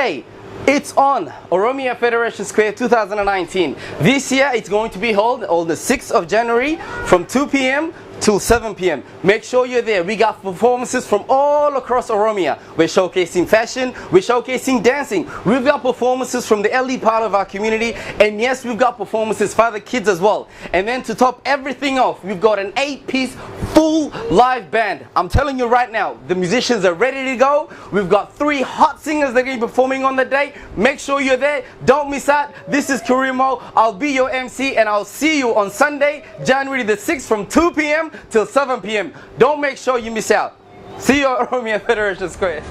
Hey, it's on Oromia Federation Square 2019. This year it's going to be held on the 6th of January from 2 p.m. till 7 p.m. Make sure you're there. We got performances from all across Oromia. We're showcasing fashion, we're showcasing dancing. We've got performances from the elite part of our community, and yes, we've got performances for the kids as well. And then to top everything off, we've got an 8-piece full live band. I'm telling you right now, the musicians are ready to go. We've got 3 hot singers that are going to be performing on the day. Make sure you're there. Don't miss out. This is Karimo. I'll be your MC, and I'll see you on Sunday, January the 6th from 2 p.m. till 7 p.m. Don't make sure you miss out. See you at Oromia Federation Square.